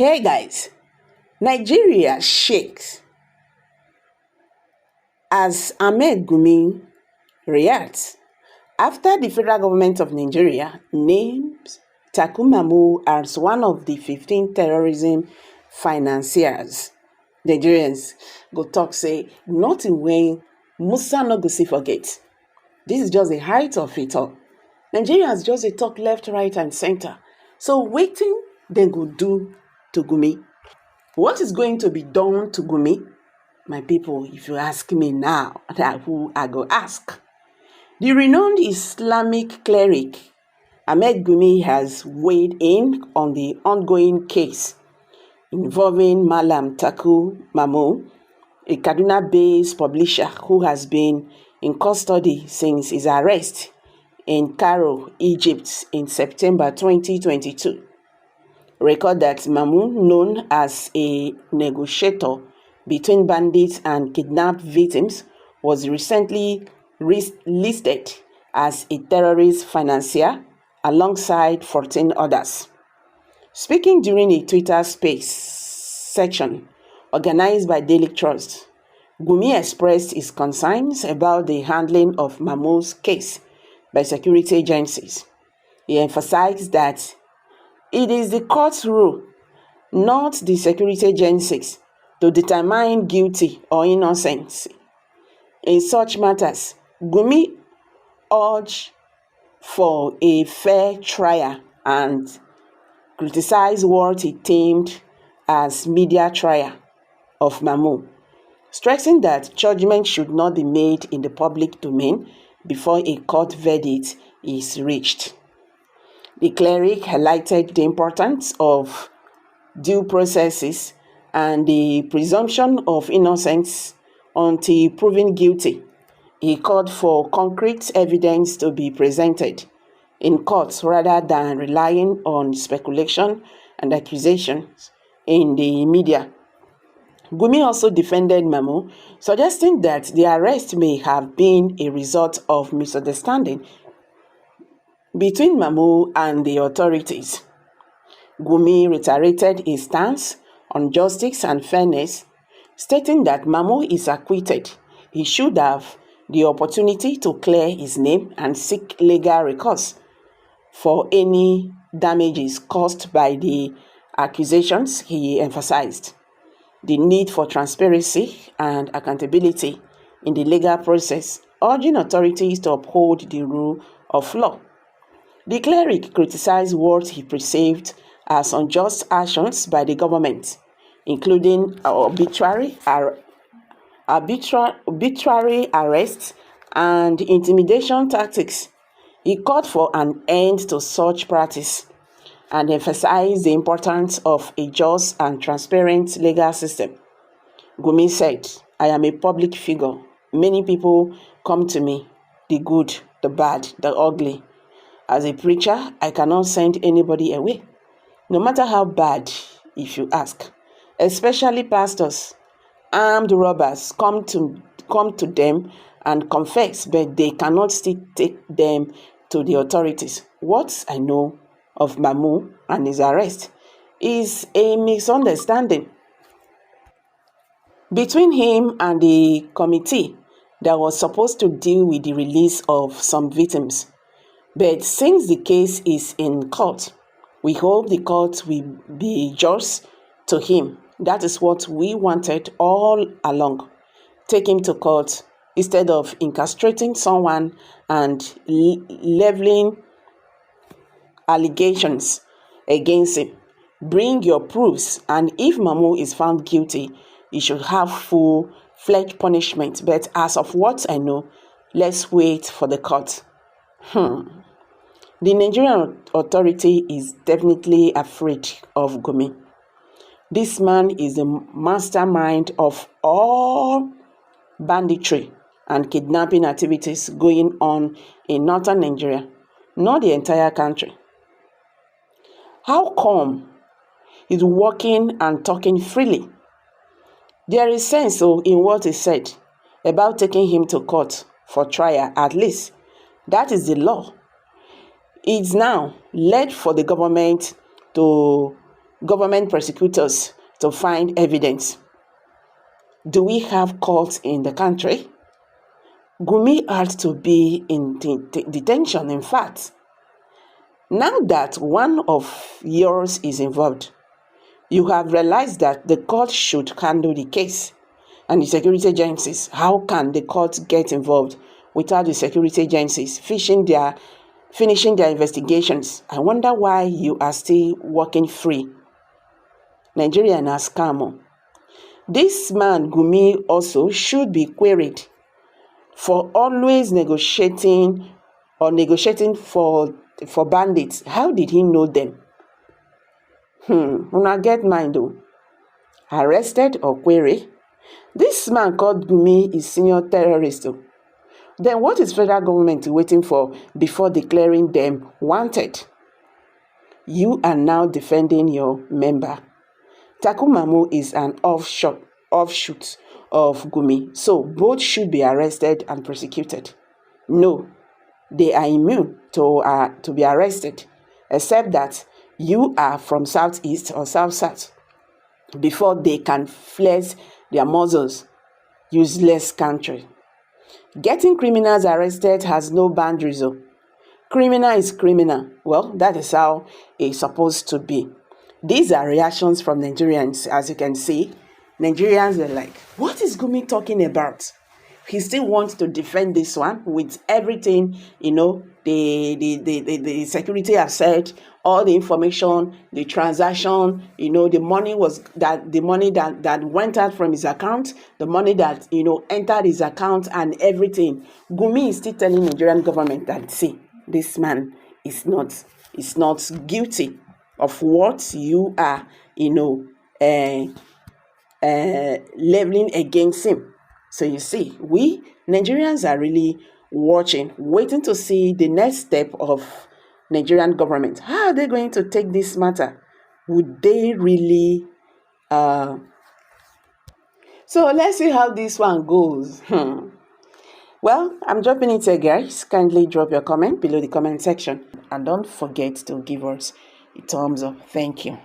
Hey guys, Nigeria shakes as Ahmed Gumi reacts after the federal government of Nigeria names Tukur Mamu as one of the 15 terrorism financiers. Nigerians go talk say nothing when Musa no go see forget. This is just the height of it all. Nigerians just dey talk left, right, and center. So wetin dem go do to Gumi? What is going to be done to Gumi? My people, if you ask me now, that who I go ask. The renowned Islamic cleric Ahmed Gumi has weighed in on the ongoing case involving Malam Tukur Mamu, a Kaduna-based publisher who has been in custody since his arrest in Cairo, Egypt in September 2022. Record that Mamu, known as a negotiator between bandits and kidnapped victims, was recently listed as a terrorist financier alongside 14 others. Speaking during a Twitter Space section organized by Daily Trust, Gumi expressed his concerns about the handling of Mamu's case by security agencies. He emphasized that it is the court's role, not the security agencies, to determine guilty or innocence. In such matters, Gumi urged for a fair trial and criticized what he termed as media trial of Mamu, stressing that judgment should not be made in the public domain before a court verdict is reached. The cleric highlighted the importance of due processes and the presumption of innocence until proven guilty. He called for concrete evidence to be presented in courts rather than relying on speculation and accusations in the media. Gumi also defended Mamu, suggesting that the arrest may have been a result of misunderstanding between Mamu and the authorities. Gumi reiterated his stance on justice and fairness, stating that Mamu is acquitted. He should have the opportunity to clear his name and seek legal recourse for any damages caused by the accusations. He emphasized the need for transparency and accountability in the legal process, urging authorities to uphold the rule of law. The cleric criticized what he perceived as unjust actions by the government, including arbitrary arrests and intimidation tactics. He called for an end to such practice and emphasized the importance of a just and transparent legal system. Gumi said, "I am a public figure. Many people come to me, the good, the bad, the ugly. As a preacher, I cannot send anybody away, no matter how bad, if you ask. Especially pastors. Armed robbers come to them and confess, but they cannot still take them to the authorities. What I know of Mamu and his arrest is a misunderstanding between him and the committee that was supposed to deal with the release of some victims. But since the case is in court, we hope the court will be just to him. That is what we wanted all along. Take him to court instead of incarcerating someone and leveling allegations against him. Bring your proofs, and if Mamu is found guilty, he should have full-fledged punishment. But as of what I know, let's wait for the court." The Nigerian authority is definitely afraid of Gumi. This man is the mastermind of all banditry and kidnapping activities going on in northern Nigeria, not the entire country. How come he's walking and talking freely? There is sense in what he said about taking him to court for trial. At least that is the law. It's now led for the government to government prosecutors to find evidence. Do we have courts in the country? Gumi had to be in detention, in fact. Now that one of yours is involved, you have realized that the court should handle the case. And the security agencies, how can the court get involved without the security agencies finishing their investigations? I wonder why you are still walking free. Nigeria na scam. This man, Gumi, also should be queried for always negotiating for bandits. How did he know them? Una get mind though. Arrested or query? This man called Gumi is senior terrorist. Then what is federal government waiting for before declaring them wanted? You are now defending your member. Tukur Mamu is an offshoot of Gumi, so both should be arrested and prosecuted. No, they are immune to be arrested, except that you are from Southeast or South before they can flex their muzzles. Useless country. Getting criminals arrested has no boundaries. Criminal is criminal. Well, that is how it's supposed to be. These are reactions from Nigerians. As you can see, Nigerians are like, what is Gumi talking about? He still wants to defend this one with everything, the security have said, all the information, the transaction, the money that went out from his account, the money that, entered his account and everything. Gumi is still telling Nigerian government that, see, this man is not guilty of what you are, leveling against him. So you see, we Nigerians are really watching, waiting to see the next step of Nigerian government. How are they going to take this matter? Would they really? So let's see how this one goes. Well, I'm dropping it here, guys. Kindly drop your comment below the comment section. And don't forget to give us a thumbs up. Thank you.